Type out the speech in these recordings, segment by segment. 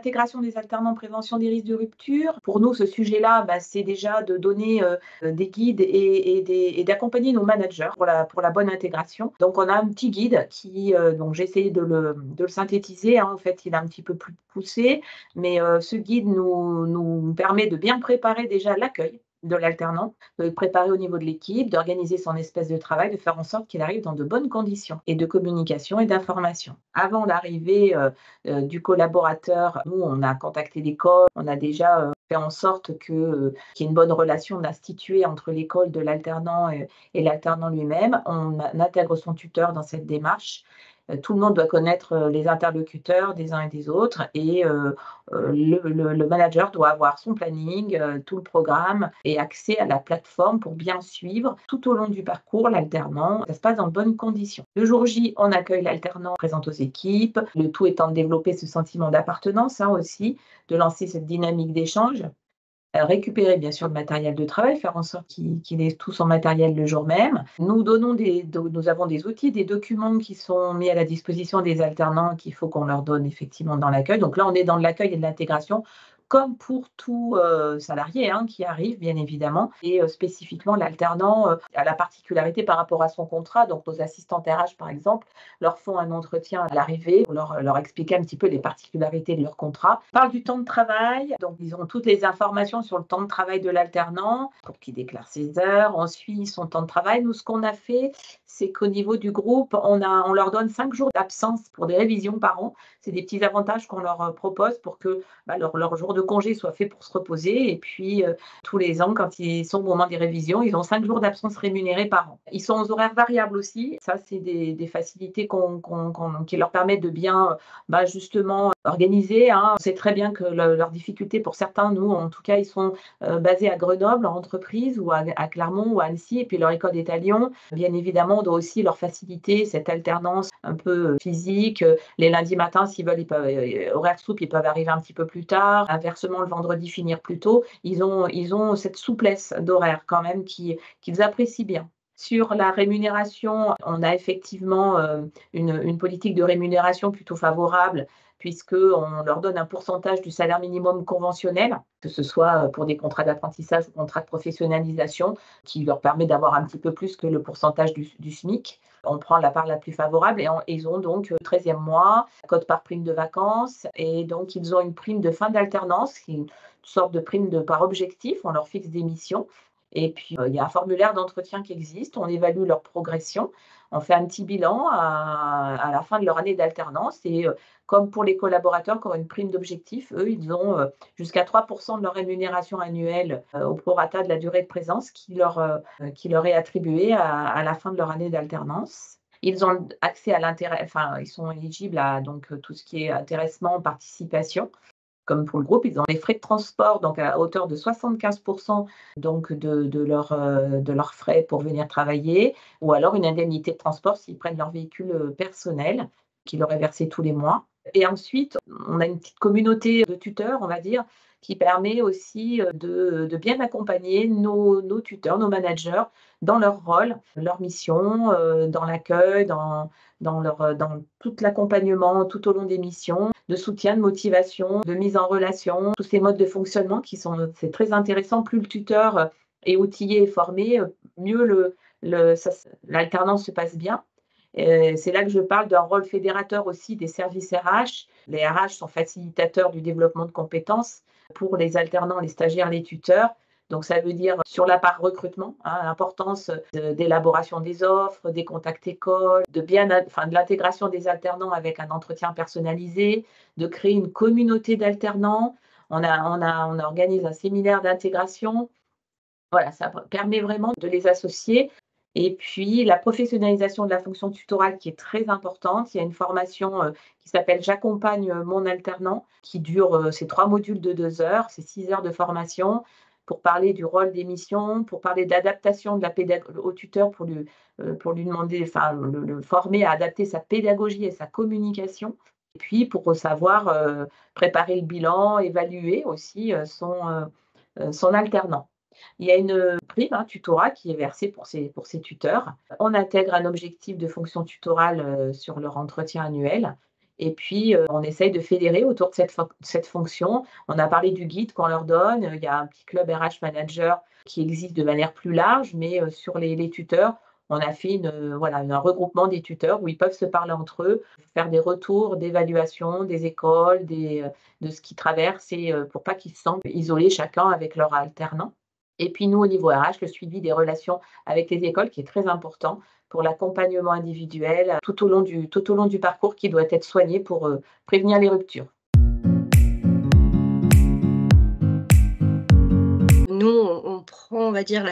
l'intégration des alternants, prévention des risques de rupture. Pour nous, ce sujet-là, c'est déjà de donner des guides et d'accompagner nos managers pour la bonne intégration. Donc, on a un petit guide donc j'ai essayé de le synthétiser, hein. En fait, il est un petit peu plus poussé, mais ce guide nous permet de bien préparer déjà l'accueil de l'alternant, de le préparer au niveau de l'équipe, d'organiser son espace de travail, de faire en sorte qu'il arrive dans de bonnes conditions et de communication et d'information. Avant l'arrivée du collaborateur, nous, on a contacté l'école, on a déjà fait en sorte qu'il y ait une bonne relation d'instituer entre l'école de l'alternant et l'alternant lui-même. On intègre son tuteur dans cette démarche. Tout le monde doit connaître les interlocuteurs des uns et des autres et le manager doit avoir son planning, tout le programme et accès à la plateforme pour bien suivre tout au long du parcours l'alternant. Ça se passe dans de bonnes conditions. Le jour J, on accueille l'alternant, présente aux équipes, le tout étant de développer ce sentiment d'appartenance, hein, aussi, de lancer cette dynamique d'échange. Récupérer bien sûr le matériel de travail, faire en sorte qu'il ait tout son matériel le jour même. Nous avons des outils, des documents qui sont mis à la disposition des alternants qu'il faut qu'on leur donne effectivement dans l'accueil. Donc là, on est dans de l'accueil et de l'intégration, comme pour tout salarié, hein, qui arrive bien évidemment. Et spécifiquement, l'alternant a la particularité par rapport à son contrat. Donc nos assistantes RH, par exemple, leur font un entretien à l'arrivée pour leur expliquer un petit peu les particularités de leur contrat. On parle du temps de travail, donc ils ont toutes les informations sur le temps de travail de l'alternant pour qu'il déclare ses heures. On suit son temps de travail. Nous, ce qu'on a fait, c'est qu'au niveau du groupe, on leur donne 5 jours d'absence pour des révisions par an. C'est des petits avantages qu'on leur propose pour que leur jour de congé soit fait pour se reposer. Et puis, tous les ans, quand ils sont au moment des révisions, ils ont 5 jours d'absence rémunérés par an. Ils sont aux horaires variables aussi. Ça, c'est des facilités qui leur permettent de bien, justement, organiser, hein. On sait très bien que leurs difficultés, pour certains, nous, en tout cas, ils sont basés à Grenoble, en entreprise, ou à Clermont ou à Annecy, et puis leur école est à Lyon. Bien évidemment, on doit aussi leur faciliter cette alternance un peu physique. Les lundis matins, s'ils veulent, ils peuvent, horaire souple, ils peuvent arriver un petit peu plus tard. Inversement, le vendredi, finir plus tôt. Ils ont cette souplesse d'horaire quand même qu'ils apprécient bien. Sur la rémunération, on a effectivement une politique de rémunération plutôt favorable, puisqu'on leur donne un pourcentage du salaire minimum conventionnel, que ce soit pour des contrats d'apprentissage ou contrats de professionnalisation, qui leur permet d'avoir un petit peu plus que le pourcentage du SMIC. On prend la part la plus favorable et ils ont donc 13e mois, cote par prime de vacances, et donc ils ont une prime de fin d'alternance, qui est une sorte de prime par objectif. On leur fixe des missions. Et puis, il y a un formulaire d'entretien qui existe, on évalue leur progression, on fait un petit bilan à la fin de leur année d'alternance et comme pour les collaborateurs qui ont une prime d'objectif, eux, ils ont jusqu'à 3% de leur rémunération annuelle au prorata de la durée de présence qui leur est attribuée à la fin de leur année d'alternance. Ils ont accès à ils sont éligibles à donc tout ce qui est intéressement, participation. Comme pour le groupe, ils ont les frais de transport, donc à hauteur de 75% donc de leurs frais pour venir travailler, ou alors une indemnité de transport s'ils prennent leur véhicule personnel, qui leur est versé tous les mois. Et ensuite, on a une petite communauté de tuteurs, on va dire, qui permet aussi de bien accompagner nos tuteurs, nos managers dans leur rôle, leur mission, dans l'accueil, dans tout l'accompagnement tout au long des missions, de soutien, de motivation, de mise en relation, tous ces modes de fonctionnement c'est très intéressant. Plus le tuteur est outillé et formé, mieux l'alternance se passe bien. C'est là que je parle d'un rôle fédérateur aussi des services RH. Les RH sont facilitateurs du développement de compétences pour les alternants, les stagiaires, les tuteurs. Donc ça veut dire sur la part recrutement, hein, l'importance d'élaboration des offres, des contacts écoles, de l'intégration des alternants avec un entretien personnalisé, de créer une communauté d'alternants. On organise un séminaire d'intégration. Voilà, ça permet vraiment de les associer. Et puis la professionnalisation de la fonction tutorale qui est très importante. Il y a une formation qui s'appelle «J'accompagne mon alternant» qui dure, c'est 3 modules de 2 heures, c'est 6 heures de formation pour parler du rôle des missions, pour parler d'adaptation de la au tuteur pour lui demander, enfin le former à adapter sa pédagogie et sa communication. Et puis pour savoir préparer le bilan, évaluer aussi son alternant. Il y a une prime, hein, tutorat qui est versée pour ces tuteurs. On intègre un objectif de fonction tutorale sur leur entretien annuel Et puis, on essaye de fédérer autour de cette fonction. On a parlé du guide qu'on leur donne. Il y a un petit club RH Manager qui existe de manière plus large, mais sur les tuteurs, on a fait voilà, un regroupement des tuteurs où ils peuvent se parler entre eux, faire des retours d'évaluation des écoles, de ce qu'ils traversent et pour pas qu'ils se sentent isolés chacun avec leur alternant. Et puis nous, au niveau RH, le suivi des relations avec les écoles qui est très important pour l'accompagnement individuel tout au long du parcours qui doit être soigné pour, prévenir les ruptures. Nous, on prend, on va dire,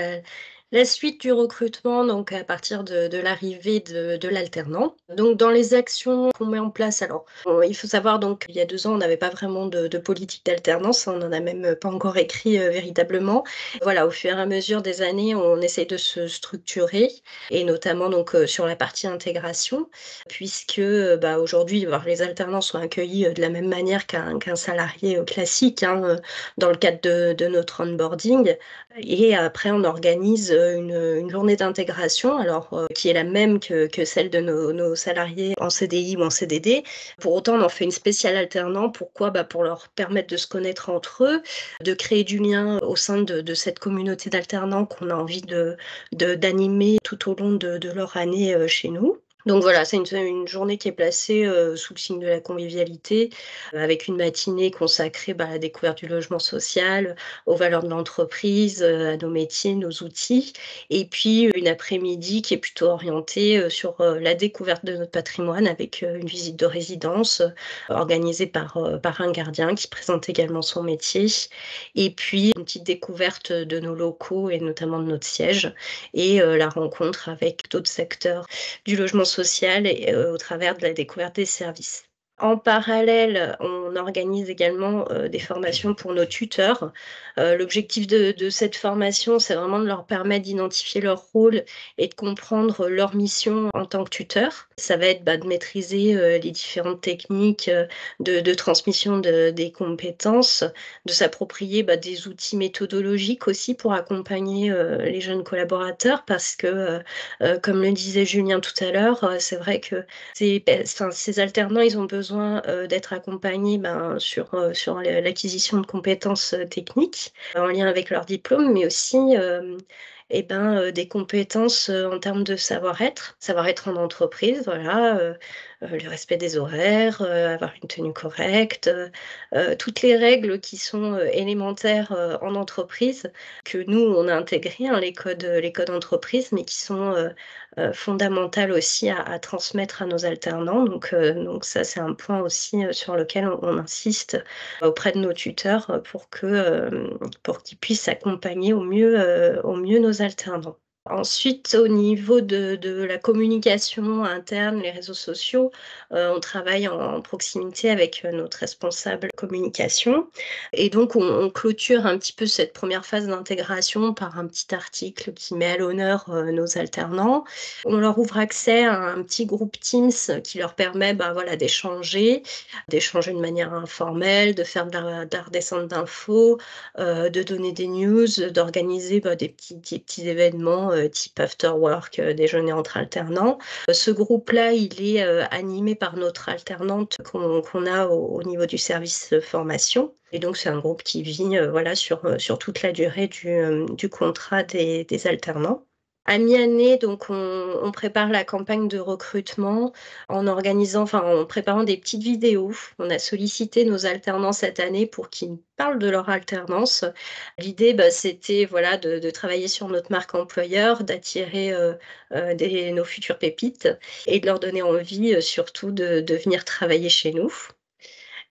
la suite du recrutement, donc à partir de l'arrivée de l'alternant. Donc dans les actions qu'on met en place, alors, il faut savoir donc il y a 2 ans, on n'avait pas vraiment de politique d'alternance, on n'en a même pas encore écrit, véritablement. Voilà, au fur et à mesure des années, on essaye de se structurer et notamment donc, sur la partie intégration puisque, bah, aujourd'hui, alors les alternants sont accueillis, de la même manière qu'un salarié, classique, hein, dans le cadre de notre onboarding et après on organise, une journée d'intégration alors, qui est la même que celle de nos salariés en CDI ou en CDD. Pour autant, on en fait une spéciale alternant. Pourquoi? Bah, pour leur permettre de se connaître entre eux, de créer du lien au sein de cette communauté d'alternants qu'on a envie d'animer tout au long de leur année, chez nous. Donc voilà, c'est une journée qui est placée, sous le signe de la convivialité, avec une matinée consacrée, bah, à la découverte du logement social, aux valeurs de l'entreprise, à nos métiers, nos outils et puis, une après-midi qui est plutôt orientée, sur, la découverte de notre patrimoine avec, une visite de résidence, organisée par un gardien qui présente également son métier et puis une petite découverte, de nos locaux et notamment de notre siège et la rencontre avec d'autres acteurs du logement social et au travers de la découverte des services. En parallèle, on organise également, des formations pour nos tuteurs. L'objectif de cette formation, c'est vraiment de leur permettre d'identifier leur rôle et de comprendre leur mission en tant que tuteur. Ça va être, bah, de maîtriser, les différentes techniques, de transmission des compétences, de s'approprier, bah, des outils méthodologiques aussi pour accompagner, les jeunes collaborateurs parce que, comme le disait Julien tout à l'heure, c'est vrai que ces alternants, ils ont besoin, d'être accompagnés, ben, sur l'acquisition de compétences, techniques, en lien avec leur diplôme, mais aussi, et ben, des compétences, en termes de savoir-être en entreprise, voilà, le respect des horaires, avoir une tenue correcte, toutes les règles qui sont, élémentaires, en entreprise, que nous, on a intégrées, hein, les codes entreprises, mais qui sont, fondamentales aussi à transmettre à nos alternants. Donc ça, c'est un point aussi, sur lequel on insiste auprès de nos tuteurs, pour qu'ils puissent accompagner au mieux nos alternants. Ensuite, au niveau de la communication interne, les réseaux sociaux, on travaille en proximité avec, notre responsable communication et donc on clôture un petit peu cette première phase d'intégration par un petit article qui met à l'honneur, nos alternants. On leur ouvre accès à un petit groupe Teams qui leur permet, bah, voilà, d'échanger de manière informelle, de faire de la redescente d'infos, de donner des news, d'organiser, bah, des petits événements, type after work, déjeuner entre alternants. Ce groupe-là, il est, animé par notre alternante qu'on a au niveau du service, formation et donc c'est un groupe qui vit, voilà sur toute la durée du contrat des alternants. À mi-année, donc on prépare la campagne de recrutement en préparant des petites vidéos. On a sollicité nos alternants cette année pour qu'ils parlent de leur alternance. L'idée, bah, c'était, voilà, de travailler sur notre marque employeur, d'attirer, nos futures pépites et de leur donner envie, surtout de venir travailler chez nous.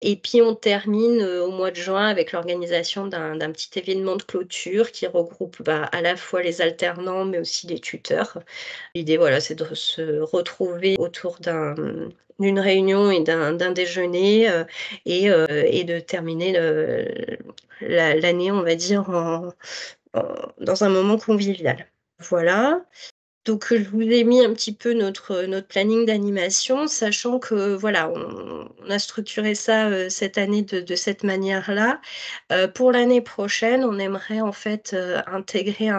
Et puis on termine, au mois de juin avec l'organisation d'un petit événement de clôture qui regroupe, bah, à la fois les alternants, mais aussi les tuteurs. L'idée, voilà, c'est de se retrouver autour d'une réunion et d'un déjeuner, et de terminer l'année, on va dire, dans un moment convivial. Voilà. Donc, je vous ai mis un petit peu notre planning d'animation, sachant que voilà, on a structuré ça, cette année de cette manière-là. Pour l'année prochaine, on aimerait en fait, intégrer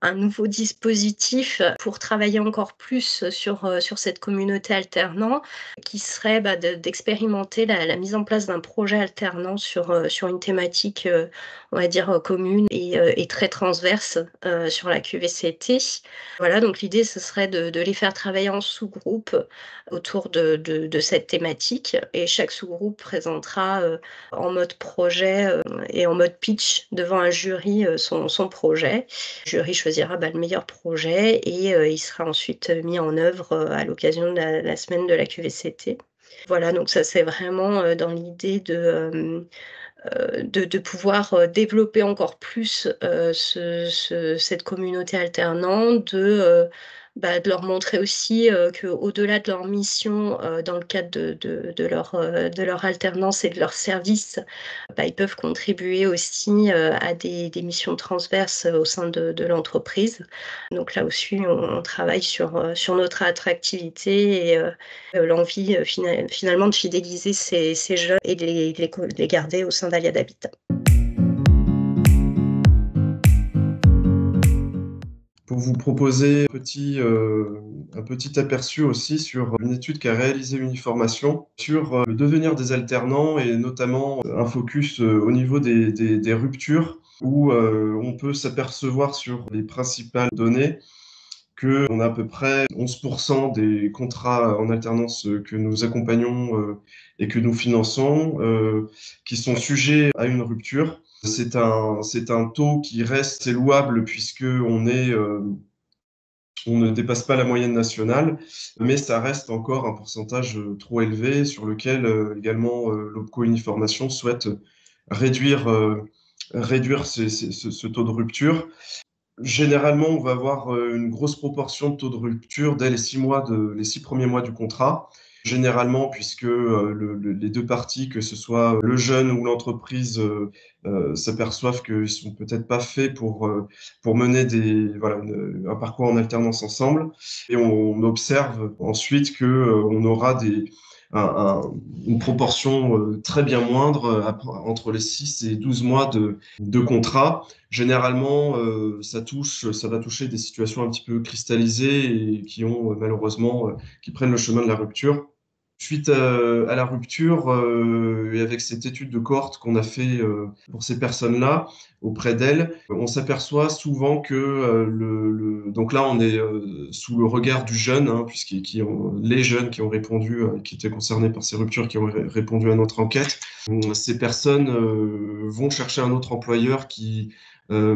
un nouveau dispositif pour travailler encore plus sur cette communauté alternant, qui serait, d'expérimenter la mise en place d'un projet alternant sur une thématique, on va dire, commune et très transverse, sur la QVCT. Voilà, donc l'idée, ce serait de les faire travailler en sous-groupe autour de cette thématique, et chaque sous-groupe présentera, en mode projet, et en mode pitch devant un jury, son projet. Le jury choisira, le meilleur projet, et il sera ensuite mis en œuvre, à l'occasion de la semaine de la QVCT. Voilà, donc ça, c'est vraiment, dans l'idée de pouvoir, développer encore plus, cette communauté alternante, de leur montrer aussi, qu'au-delà de leur mission, dans le cadre de leur alternance et de leur service, ils peuvent contribuer aussi, à des missions transverses, au sein de l'entreprise. Donc là aussi, on travaille sur notre attractivité et l'envie, finalement de fidéliser ces jeunes et de les garder au sein d'Aliade Habitat. Pour vous proposer un petit aperçu aussi sur une étude qu'a réalisée Uniformation sur le devenir des alternants et notamment un focus au niveau des ruptures où on peut s'apercevoir sur les principales données qu'on a à peu près 11% des contrats en alternance que nous accompagnons et que nous finançons qui sont sujets à une rupture. C'est un taux qui reste louable puisque on ne dépasse pas la moyenne nationale, mais ça reste encore un pourcentage trop élevé sur lequel également l'OPCO Uniformation souhaite réduire, réduire ce taux de rupture. Généralement, on va avoir une grosse proportion de taux de rupture dès les 6 premiers mois du contrat. Généralement, puisque les deux parties, que ce soit le jeune ou l'entreprise, s'aperçoivent qu'ils ne sont peut-être pas faits pour mener un parcours en alternance ensemble. Et on observe ensuite qu'on aura une proportion très bien moindre entre les 6 et 12 mois de contrat. Généralement, ça va toucher des situations un petit peu cristallisées et qui ont malheureusement, qui prennent le chemin de la rupture. Suite à la rupture, et avec cette étude de cohorte qu'on a fait pour ces personnes-là, auprès d'elles, on s'aperçoit souvent que donc là, on est sous le regard du jeune, hein, les jeunes qui ont répondu, qui étaient concernés par ces ruptures, qui ont répondu à notre enquête. Ces personnes vont chercher un autre employeur qui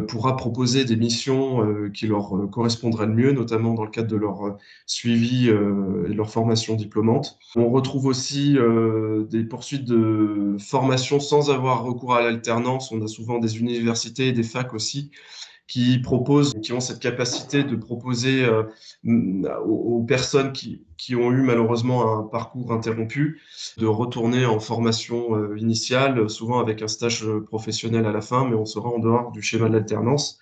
pourra proposer des missions qui leur correspondraient le mieux, notamment dans le cadre de leur suivi et de leur formation diplômante. On retrouve aussi des poursuites de formation sans avoir recours à l'alternance. On a souvent des universités et des facs aussi qui ont cette capacité de proposer aux personnes qui ont eu malheureusement un parcours interrompu, de retourner en formation initiale, souvent avec un stage professionnel à la fin, mais on sera en dehors du schéma de l'alternance.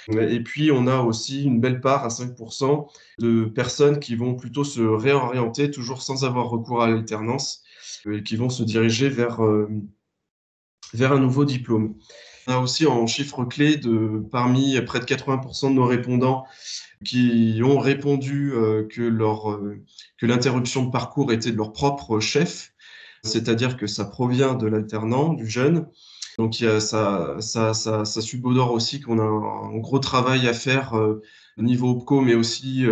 Et puis, on a aussi une belle part, à 5%, de personnes qui vont plutôt se réorienter, toujours sans avoir recours à l'alternance, et qui vont se diriger vers un nouveau diplôme. On a aussi en chiffre clé parmi près de 80% de nos répondants qui ont répondu que l'interruption de parcours était de leur propre chef, c'est-à-dire que ça provient de l'alternant, du jeune. Donc ça subodore aussi qu'on a un gros travail à faire au niveau OPCO, mais aussi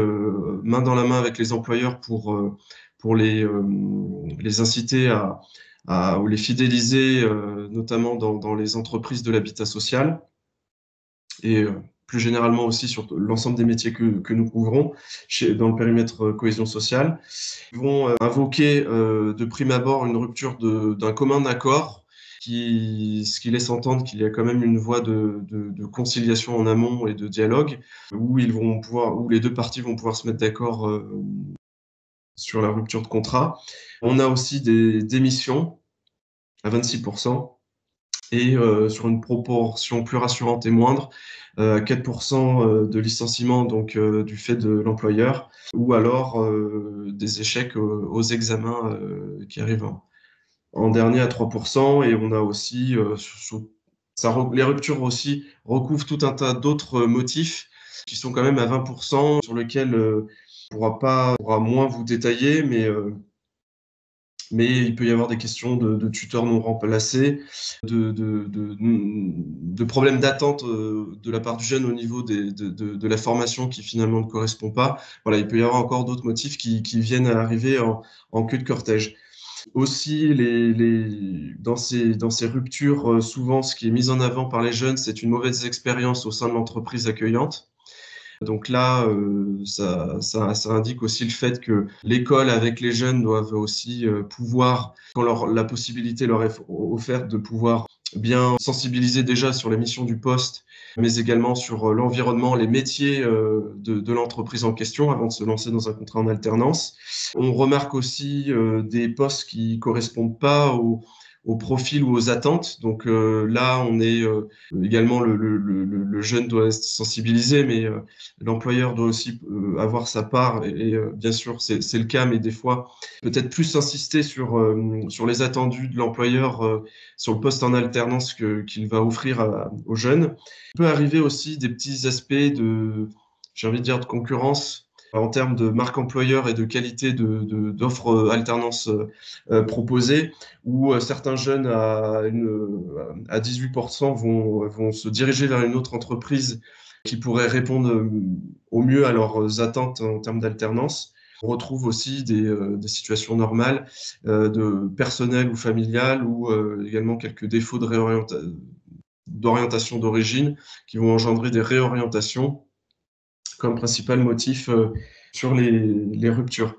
main dans la main avec les employeurs pour les inciter ou les fidéliser, notamment dans les entreprises de l'habitat social et plus généralement aussi sur l'ensemble des métiers que nous couvrons dans le périmètre cohésion sociale. Ils vont invoquer de prime abord une rupture d'un commun accord, ce qui laisse entendre qu'il y a quand même une voie de conciliation en amont et de dialogue, où les deux parties vont pouvoir se mettre d'accord sur la rupture de contrat. On a aussi des démissions à 26%. Et sur une proportion plus rassurante et moindre, 4% de licenciements donc, du fait de l'employeur, ou alors des échecs aux examens qui arrivent en dernier à 3%. Et on a aussi, les ruptures aussi recouvrent tout un tas d'autres motifs qui sont quand même à 20%, sur lesquels on pourra moins vous détailler, mais il peut y avoir des questions de tuteurs non remplacés, de problèmes d'attente de la part du jeune au niveau de la formation qui finalement ne correspond pas. Voilà, il peut y avoir encore d'autres motifs qui viennent à arriver en queue de cortège. Aussi, dans ces ruptures, souvent, ce qui est mis en avant par les jeunes, c'est une mauvaise expérience au sein de l'entreprise accueillante. Donc là, ça indique aussi le fait que l'école avec les jeunes doivent aussi pouvoir, quand la possibilité leur est offerte, de pouvoir bien sensibiliser déjà sur les missions du poste, mais également sur l'environnement, les métiers de l'entreprise en question avant de se lancer dans un contrat en alternance. On remarque aussi des postes qui correspondent pas au profil ou aux attentes. Donc là, on est également le jeune doit être sensibilisé, mais l'employeur doit aussi avoir sa part. Et bien sûr, c'est le cas, mais des fois, peut-être plus insister sur les attendus de l'employeur sur le poste en alternance qu'il va offrir aux jeunes. Il peut arriver aussi des petits aspects j'ai envie de dire, de concurrence en termes de marque employeur et de qualité d'offres alternance proposées, où certains jeunes à 18% vont se diriger vers une autre entreprise qui pourrait répondre au mieux à leurs attentes en termes d'alternance. On retrouve aussi des situations normales de personnel ou familial, ou également quelques défauts d'orientation d'origine qui vont engendrer des réorientations comme principal motif sur les ruptures.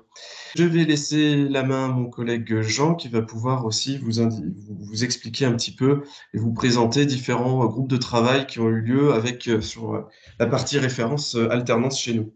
Je vais laisser la main à mon collègue Jean qui va pouvoir aussi vous expliquer un petit peu et vous présenter différents groupes de travail qui ont eu lieu sur la partie référence alternance chez nous.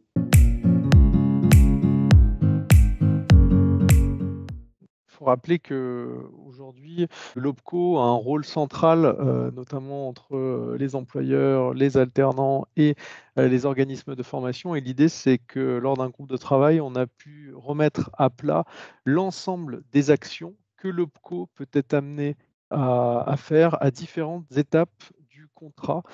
Il faut rappeler qu'aujourd'hui, l'OPCO a un rôle central, notamment entre les employeurs, les alternants et les organismes de formation. Et l'idée, c'est que lors d'un groupe de travail, on a pu remettre à plat l'ensemble des actions que l'OPCO peut être amené à faire à différentes étapes du contrat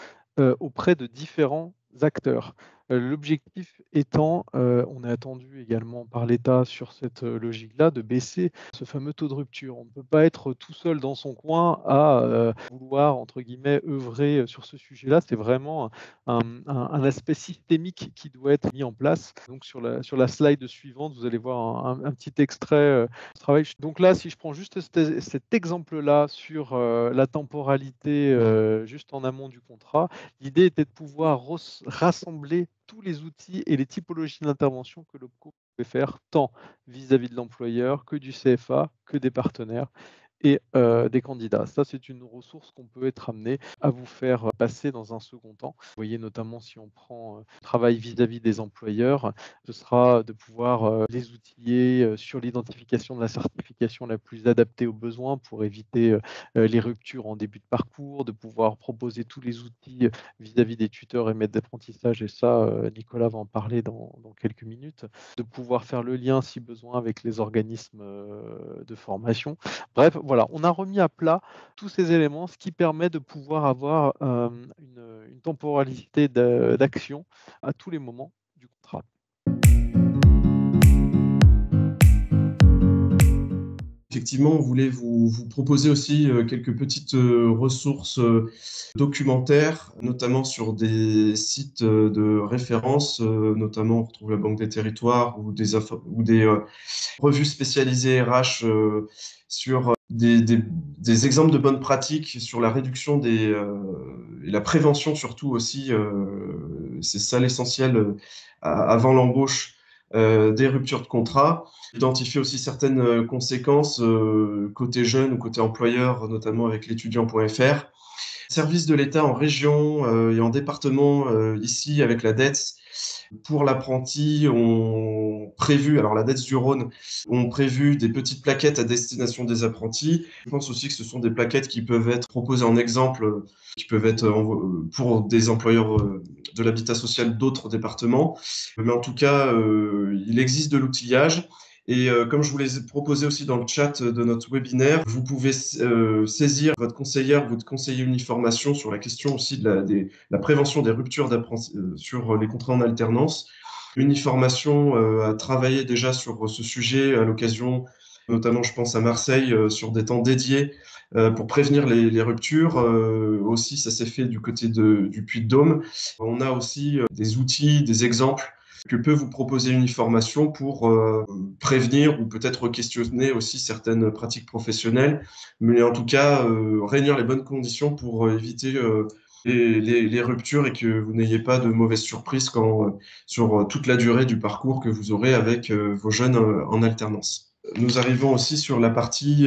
auprès de différents acteurs. L'objectif étant, on est attendu également par l'État sur cette logique-là, de baisser ce fameux taux de rupture. On ne peut pas être tout seul dans son coin à vouloir, entre guillemets, œuvrer sur ce sujet-là. C'est vraiment un aspect systémique qui doit être mis en place. Donc sur la slide suivante, vous allez voir un petit extrait du travail. Donc là, si je prends juste cet exemple-là sur la temporalité juste en amont du contrat, l'idée était de pouvoir rassembler tous les outils et les typologies d'intervention que l'OPCO pouvait faire, tant vis-à-vis de l'employeur que du CFA, que des partenaires et des candidats. Ça, c'est une ressource qu'on peut être amené à vous faire passer dans un second temps. Vous voyez notamment si on prend le travail vis-à-vis des employeurs, ce sera de pouvoir les outiller sur l'identification de la certification la plus adaptée aux besoins pour éviter les ruptures en début de parcours, de pouvoir proposer tous les outils vis-à-vis des tuteurs et maîtres d'apprentissage, et ça, Nicolas va en parler dans quelques minutes, de pouvoir faire le lien si besoin avec les organismes de formation. Bref, voilà, on a remis à plat tous ces éléments, ce qui permet de pouvoir avoir une temporalité d'action à tous les moments du contrat. Effectivement, on voulait vous proposer aussi quelques petites ressources documentaires, notamment sur des sites de référence, notamment on retrouve la Banque des Territoires ou des revues spécialisées RH sur des exemples de bonnes pratiques sur la réduction et la prévention surtout aussi, c'est ça l'essentiel avant l'embauche des ruptures de contrat. Identifier aussi certaines conséquences côté jeune ou côté employeur, notamment avec l'étudiant.fr. Services de l'État en région et en département, ici avec la DETS, pour l'apprenti, alors la DETS du Rhône, ont prévu des petites plaquettes à destination des apprentis. Je pense aussi que ce sont des plaquettes qui peuvent être proposées en exemple, qui peuvent être pour des employeurs de l'habitat social d'autres départements. Mais en tout cas, il existe de l'outillage. Et comme je vous l'ai proposé aussi dans le chat de notre webinaire, vous pouvez saisir votre conseillère, votre conseiller uniformation sur la question aussi de la prévention des ruptures sur les contrats en alternance. Uniformation a travaillé déjà sur ce sujet à l'occasion, notamment je pense à Marseille, sur des temps dédiés pour prévenir les ruptures. Aussi, ça s'est fait du côté du Puy-de-Dôme. On a aussi des outils, des exemples que peut vous proposer Uniformation pour prévenir ou peut-être questionner aussi certaines pratiques professionnelles, mais en tout cas réunir les bonnes conditions pour éviter les ruptures et que vous n'ayez pas de mauvaises surprises sur toute la durée du parcours que vous aurez avec vos jeunes en alternance. Nous arrivons aussi sur la partie,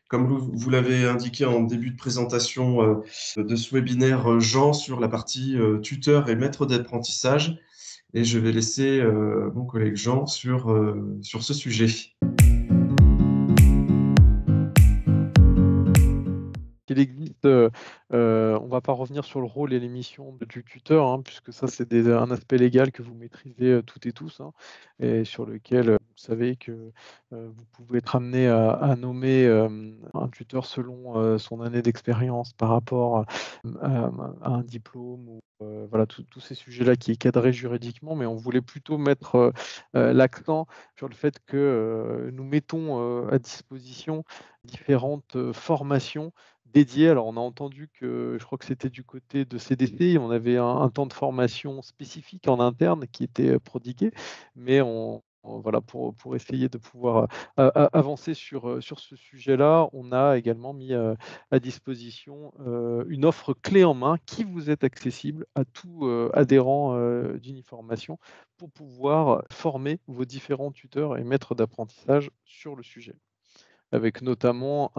comme vous l'avez indiqué en début de présentation de ce webinaire, Jean, sur la partie tuteur et maître d'apprentissage. Et je vais laisser mon collègue Jean sur ce sujet. Il existe, on ne va pas revenir sur le rôle et les missions du tuteur, hein, puisque ça, c'est un aspect légal que vous maîtrisez toutes et tous, hein, et sur lequel vous savez que vous pouvez être amené à nommer un tuteur selon son année d'expérience par rapport à un diplôme ou voilà, tous ces sujets-là qui est cadré juridiquement, mais on voulait plutôt mettre l'accent sur le fait que nous mettons à disposition différentes formations dédiées. Alors, on a entendu que, je crois que c'était du côté de CDC, on avait un temps de formation spécifique en interne qui était prodigué, mais voilà, pour essayer de pouvoir avancer sur ce sujet-là, on a également mis à disposition une offre clé en main qui vous est accessible à tout adhérent d'Uniformation pour pouvoir former vos différents tuteurs et maîtres d'apprentissage sur le sujet, avec notamment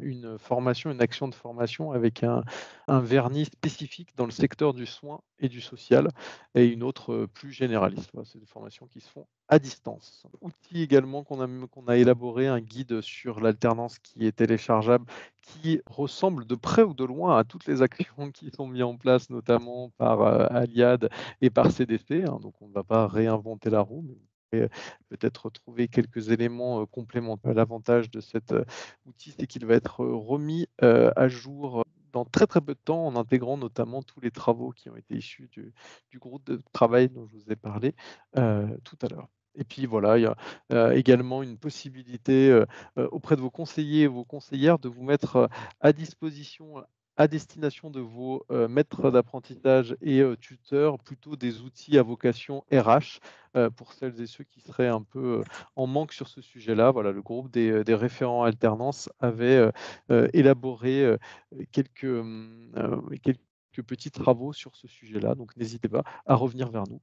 une formation, une action de formation avec un vernis spécifique dans le secteur du soin et du social, et une autre plus généraliste. Voilà, c'est des formations qui se font à distance. Outil également qu'on a élaboré, un guide sur l'alternance qui est téléchargeable, qui ressemble de près ou de loin à toutes les actions qui sont mises en place, notamment par Aliad et par CDC, hein, donc on ne va pas réinventer la roue, mais peut-être trouver quelques éléments complémentaires. L'avantage de cet outil, c'est qu'il va être remis à jour dans très très peu de temps, en intégrant notamment tous les travaux qui ont été issus du groupe de travail dont je vous ai parlé tout à l'heure. Et puis voilà, il y a également une possibilité auprès de vos conseillers et vos conseillères de vous mettre à disposition à destination de vos maîtres d'apprentissage et tuteurs, plutôt des outils à vocation RH pour celles et ceux qui seraient un peu en manque sur ce sujet-là. Voilà, le groupe des référents alternance avait élaboré quelques petits travaux sur ce sujet-là, donc n'hésitez pas à revenir vers nous.